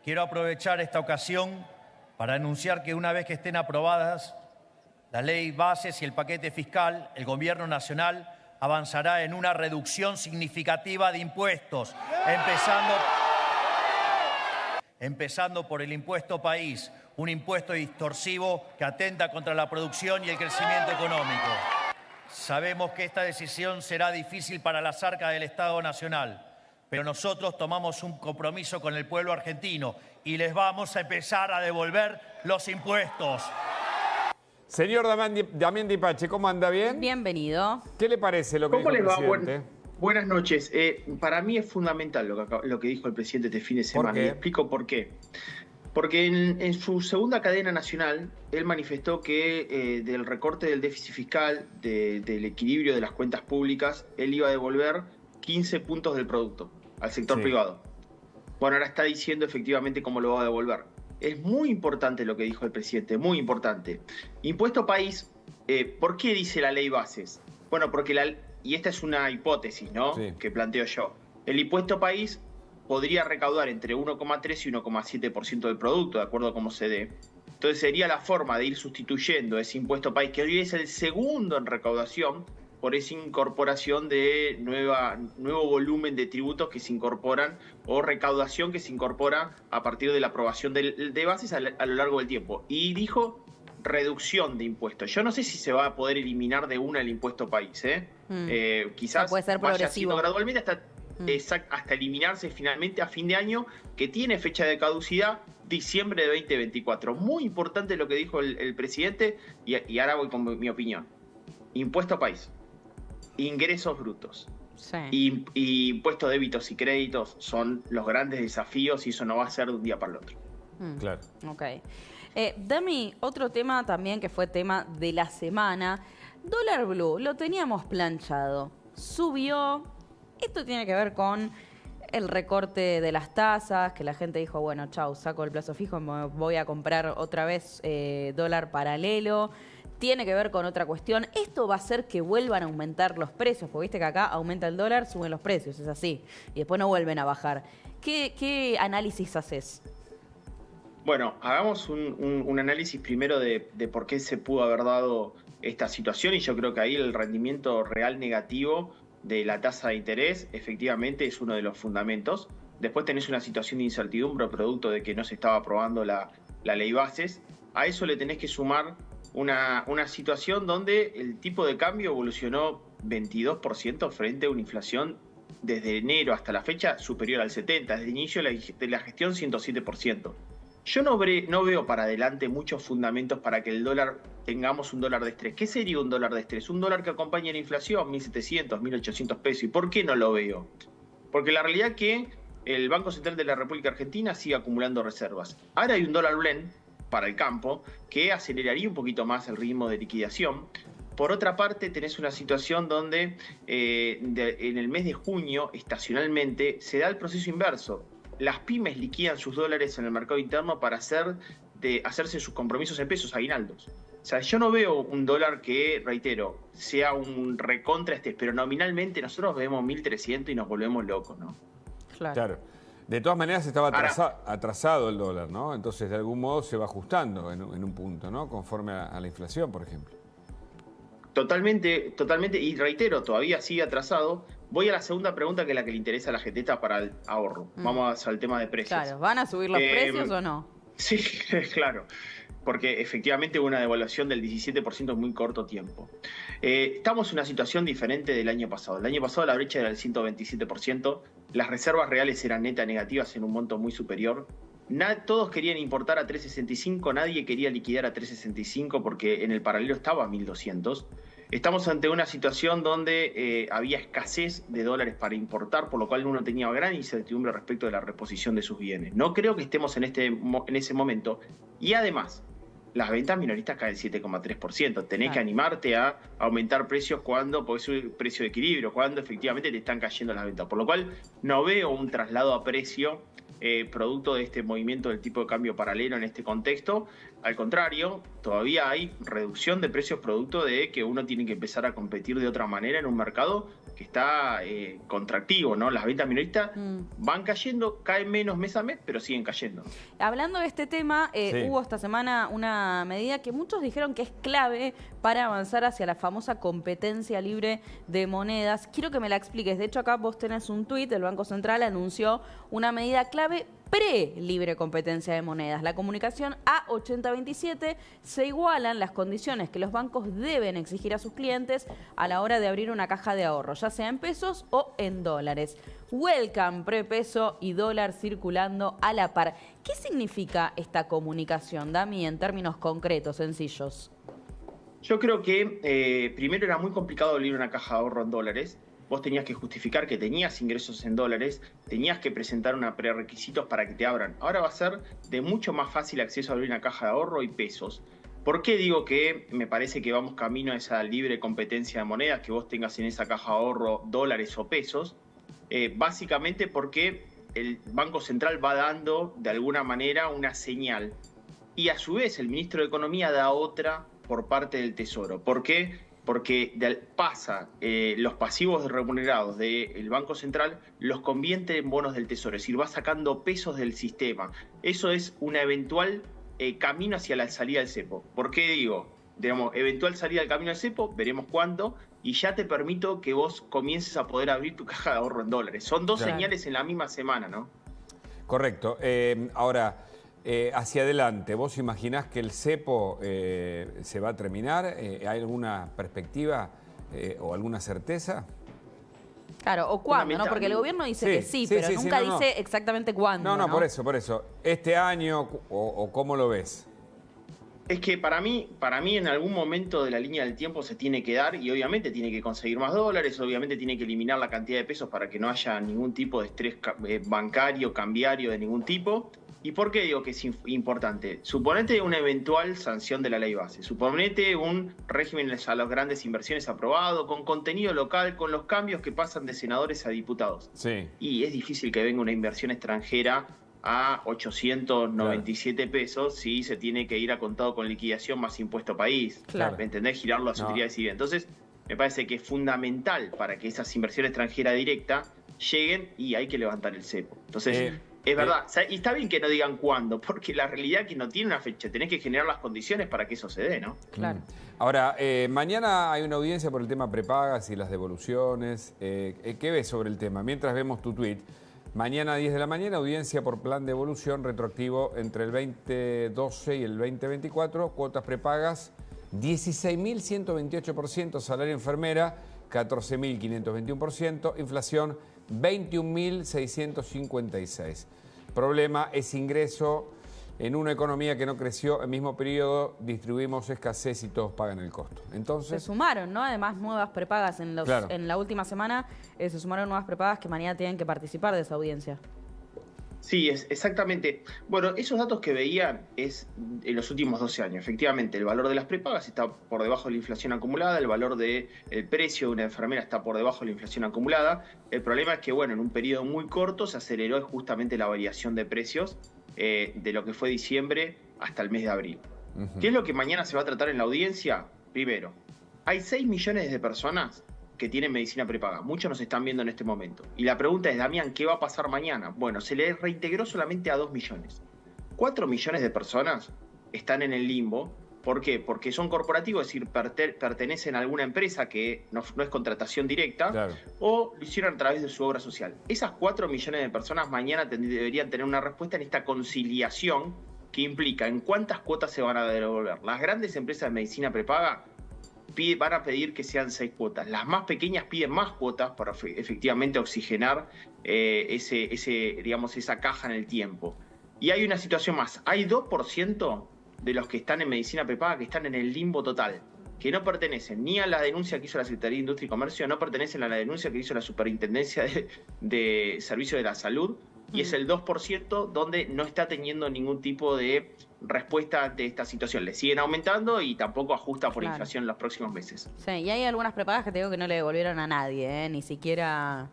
quiero aprovechar esta ocasión para anunciar que una vez que estén aprobadas la ley bases y el paquete fiscal, el Gobierno Nacional avanzará en una reducción significativa de impuestos, empezando por el impuesto país, un impuesto distorsivo que atenta contra la producción y el crecimiento económico. Sabemos que esta decisión será difícil para las arcas del Estado Nacional, pero nosotros tomamos un compromiso con el pueblo argentino y les vamos a empezar a devolver los impuestos. Señor Damián Dipache, ¿cómo anda? ¿Bien? Bienvenido. ¿Qué le parece lo que dijo el presidente? Buenas noches. Para mí es fundamental lo que dijo el presidente este fin de semana. ¿Por qué? Y explico por qué. Porque en su segunda cadena nacional, él manifestó que del recorte del déficit fiscal, del equilibrio de las cuentas públicas, él iba a devolver 15 puntos del producto al sector privado. Bueno, ahora está diciendo efectivamente cómo lo va a devolver. Es muy importante lo que dijo el presidente, muy importante. Impuesto país, ¿por qué dice la ley bases? Bueno, porque y esta es una hipótesis, ¿no? Sí. Que planteo yo. El impuesto país podría recaudar entre 1,3 y 1,7% del producto, de acuerdo a cómo se dé. Entonces sería la forma de ir sustituyendo ese impuesto país, que hoy es el segundo en recaudación, por esa incorporación de nuevo volumen de tributos que se incorporan o recaudación que se incorpora a partir de la aprobación de bases a lo largo del tiempo. Y dijo reducción de impuestos. Yo no sé si se va a poder eliminar de una el impuesto país. Quizás puede ser vaya progresivo. siendo gradualmente hasta eliminarse finalmente a fin de año, que tiene fecha de caducidad diciembre de 2024. Muy importante lo que dijo el presidente y ahora voy con mi opinión. Impuesto país. Ingresos brutos y impuestos débitos y créditos son los grandes desafíos y eso no va a ser de un día para el otro. Claro. Ok. Dami, otro tema también que fue tema de la semana. Dólar blue, lo teníamos planchado. Subió. Esto tiene que ver con el recorte de las tasas, que la gente dijo, bueno, chau, saco el plazo fijo, me voy a comprar otra vez dólar paralelo. Tiene que ver con otra cuestión. Esto va a hacer que vuelvan a aumentar los precios, porque viste que acá aumenta el dólar, suben los precios, es así. Y después no vuelven a bajar. ¿Qué análisis haces? Bueno, hagamos un análisis primero de por qué se pudo haber dado esta situación y yo creo que ahí el rendimiento real negativo de la tasa de interés efectivamente es uno de los fundamentos. Después tenés una situación de incertidumbre producto de que no se estaba aprobando la ley bases. A eso le tenés que sumar una situación donde el tipo de cambio evolucionó 22% frente a una inflación desde enero hasta la fecha superior al 70%, desde el inicio de la gestión 107%. Yo no veo para adelante muchos fundamentos para que el dólar tengamos un dólar de estrés. ¿Qué sería un dólar de estrés? Un dólar que acompañe la inflación, 1.700, 1.800 pesos. ¿Y por qué no lo veo? Porque la realidad es que el Banco Central de la República Argentina sigue acumulando reservas. Ahora hay un dólar blend para el campo que aceleraría un poquito más el ritmo de liquidación. Por otra parte, tenés una situación donde en el mes de junio, estacionalmente, se da el proceso inverso. Las pymes liquidan sus dólares en el mercado interno para hacerse sus compromisos en pesos, aguinaldos. O sea, yo no veo un dólar que, reitero, sea un recontra pero nominalmente nosotros vemos 1.300 y nos volvemos locos, ¿no? Claro. De todas maneras estaba atrasado el dólar, ¿no? Entonces, de algún modo se va ajustando en un punto, ¿no? Conforme a la inflación, por ejemplo. Totalmente, y reitero, todavía sigue atrasado. Voy a la segunda pregunta, que es la que le interesa a la gente, para el ahorro. Vamos al tema de precios. Claro, ¿van a subir los precios o no? Sí, claro, porque efectivamente hubo una devaluación del 17% en muy corto tiempo. Estamos en una situación diferente del año pasado. El año pasado la brecha era del 127%, las reservas reales eran neta negativas en un monto muy superior. Todos querían importar a 3.65, nadie quería liquidar a 3.65 porque en el paralelo estaba a 1.200. Estamos ante una situación donde había escasez de dólares para importar, por lo cual uno tenía gran incertidumbre respecto de la reposición de sus bienes. No creo que estemos en ese momento. Y además, las ventas minoristas caen 7,3%. Tenés que animarte a aumentar precios porque es un precio de equilibrio, cuando efectivamente te están cayendo las ventas. Por lo cual no veo un traslado a precio producto de este movimiento del tipo de cambio paralelo en este contexto. Al contrario, todavía hay reducción de precios producto de que uno tiene que empezar a competir de otra manera en un mercado contractivo, ¿no? Las ventas minoristas van cayendo, caen menos mes a mes, pero siguen cayendo. Hablando de este tema, hubo esta semana una medida que muchos dijeron que es clave para avanzar hacia la famosa competencia libre de monedas. Quiero que me la expliques. De hecho, acá vos tenés un tuit, el Banco Central anunció una medida clave pre-libre competencia de monedas. La comunicación A8027 se igualan las condiciones que los bancos deben exigir a sus clientes a la hora de abrir una caja de ahorro, ya sea en pesos o en dólares. Welcome, prepeso y dólar circulando a la par. ¿Qué significa esta comunicación, Dami, en términos concretos, sencillos? Yo creo que primero era muy complicado abrir una caja de ahorro en dólares. Vos tenías que justificar que tenías ingresos en dólares, tenías que presentar una prerequisitos para que te abran. Ahora va a ser de mucho más fácil acceso a abrir una caja de ahorro y pesos. ¿Por qué digo que me parece que vamos camino a esa libre competencia de monedas, que vos tengas en esa caja de ahorro dólares o pesos? Básicamente porque el Banco Central va dando de alguna manera una señal y a su vez el ministro de Economía da otra por parte del Tesoro. ¿Por qué? Porque pasa los pasivos remunerados del Banco Central, los convierte en bonos del Tesoro, es decir, va sacando pesos del sistema. Eso es una eventual camino hacia la salida del cepo. ¿Por qué digo? Digamos, eventual salida del camino del cepo, veremos cuándo, y ya te permito que vos comiences a poder abrir tu caja de ahorro en dólares. Son dos señales en la misma semana, ¿no? Correcto. Ahora, hacia adelante, ¿vos imaginás que el cepo se va a terminar? ¿Hay alguna perspectiva o alguna certeza? Claro, o cuándo, ¿no? Porque el gobierno dice que sí, pero nunca dice exactamente cuándo. No, por eso. ¿Este año o cómo lo ves? Es que para mí en algún momento de la línea del tiempo se tiene que dar y obviamente tiene que conseguir más dólares, obviamente tiene que eliminar la cantidad de pesos para que no haya ningún tipo de estrés bancario, cambiario de ningún tipo. ¿Y por qué digo que es importante? Suponete una eventual sanción de la ley base, suponete un régimen a las grandes inversiones aprobado, con contenido local, con los cambios que pasan de senadores a diputados. Sí. Y es difícil que venga una inversión extranjera a 897 pesos si se tiene que ir a contado con liquidación más impuesto país. Claro. ¿Me entendés? Girarlo a las utilidades civiles. Entonces, me parece que es fundamental para que esas inversiones extranjeras directas lleguen y hay que levantar el cepo. Entonces, es verdad. Y está bien que no digan cuándo, porque la realidad es que no tiene una fecha. Tenés que generar las condiciones para que eso se dé, ¿no? Claro. Ahora, mañana hay una audiencia por el tema prepagas y las devoluciones. ¿Qué ves sobre el tema? Mientras vemos tu tuit. Mañana a 10 de la mañana, audiencia por plan de evolución retroactivo entre el 2012 y el 2024. Cuotas prepagas, 16.128%. Salario enfermera, 14.521%. Inflación, 21.656. Problema es ingreso en una economía que no creció el mismo periodo, distribuimos escasez y todos pagan el costo. Entonces, se sumaron, ¿no? Además, nuevas prepagas en la última semana, se sumaron nuevas prepagas que mañana tienen que participar de esa audiencia. Sí, exactamente. Bueno, esos datos que veían es en los últimos 12 años. Efectivamente, el valor de las prepagas está por debajo de la inflación acumulada, el valor del precio de una enfermera está por debajo de la inflación acumulada. El problema es que, bueno, en un periodo muy corto se aceleró justamente la variación de precios de lo que fue diciembre hasta el mes de abril. ¿Qué es lo que mañana se va a tratar en la audiencia? Primero, hay 6 millones de personas que tienen medicina prepaga. Muchos nos están viendo en este momento. Y la pregunta es, Damián, ¿qué va a pasar mañana? Bueno, se le reintegró solamente a 2 millones. 4 millones de personas están en el limbo. ¿Por qué? Porque son corporativos, es decir, pertenecen a alguna empresa que no es contratación directa, claro, o lo hicieron a través de su obra social. Esas 4 millones de personas mañana deberían tener una respuesta en esta conciliación que implica en cuántas cuotas se van a devolver. Las grandes empresas de medicina prepaga van a pedir que sean 6 cuotas. Las más pequeñas piden más cuotas para efectivamente oxigenar esa caja en el tiempo. Y hay una situación más. Hay 2% de los que están en medicina prepaga que están en el limbo total, que no pertenecen ni a la denuncia que hizo la Secretaría de Industria y Comercio, no pertenecen a la denuncia que hizo la Superintendencia de Servicios de la Salud, y es el 2% donde no está teniendo ningún tipo de respuesta ante esta situación. Le siguen aumentando y tampoco ajusta por inflación en los próximos meses. Sí, y hay algunas prepagas que te digo que no le devolvieron a nadie, ni siquiera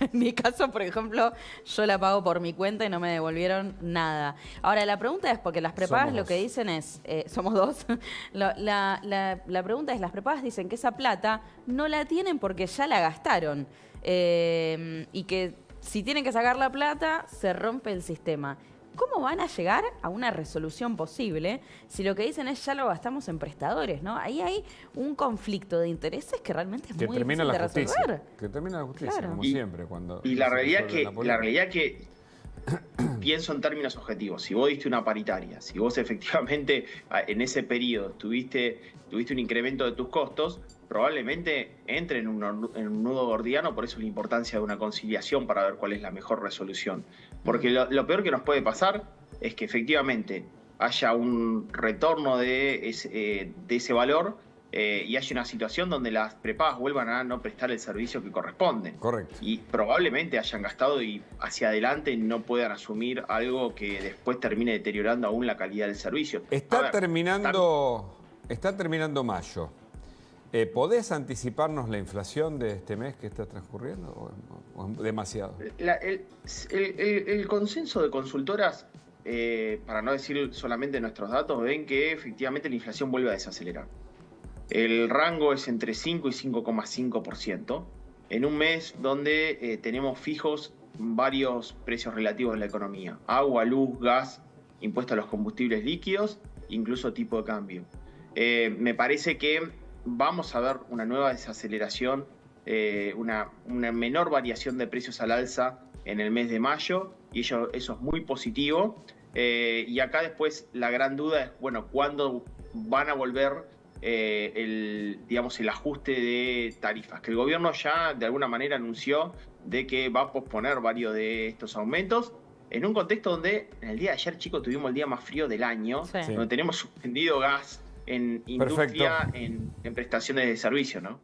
En mi caso, por ejemplo, yo la pago por mi cuenta y no me devolvieron nada. Ahora, la pregunta es, porque las prepagas Somos lo que dos. dicen es, somos dos, la pregunta es, las prepagas dicen que esa plata no la tienen porque ya la gastaron. Y que si tienen que sacar la plata, se rompe el sistema. ¿Cómo van a llegar a una resolución posible si lo que dicen es ya lo gastamos en prestadores, ¿no? Ahí hay un conflicto de intereses que realmente es Que muy termina difícil la de justicia. resolver. Que termina la justicia, Claro. como Y- siempre. Cuando Y la se realidad resuelve que, la la polémica. realidad que pienso en términos objetivos. Si vos diste una paritaria, si vos efectivamente en ese periodo tuviste un incremento de tus costos, probablemente entre en un nudo gordiano, por eso la importancia de una conciliación para ver cuál es la mejor resolución. Porque lo peor que nos puede pasar es que efectivamente haya un retorno de ese valor y haya una situación donde las prepagas vuelvan a no prestar el servicio que corresponde. Correcto. Y probablemente hayan gastado y hacia adelante no puedan asumir algo que después termine deteriorando aún la calidad del servicio. A Está ver, terminando mayo. ¿Podés anticiparnos la inflación de este mes que está transcurriendo o es demasiado? el consenso de consultoras, para no decir solamente nuestros datos, ven que efectivamente la inflación vuelve a desacelerar. El rango es entre 5 y 5,5%, en un mes donde tenemos fijos varios precios relativos en la economía. Agua, luz, gas, impuesto a los combustibles líquidos, incluso tipo de cambio. Me parece que vamos a ver una nueva desaceleración, una menor variación de precios al alza en el mes de mayo, y eso es muy positivo. Y acá después la gran duda es, bueno, ¿cuándo van a volver el ajuste de tarifas? Que el gobierno ya de alguna manera anunció de que va a posponer varios de estos aumentos, en un contexto donde en el día de ayer, chicos, tuvimos el día más frío del año, Sí. donde tenemos suspendido gas en industria, en prestaciones de servicio, ¿no?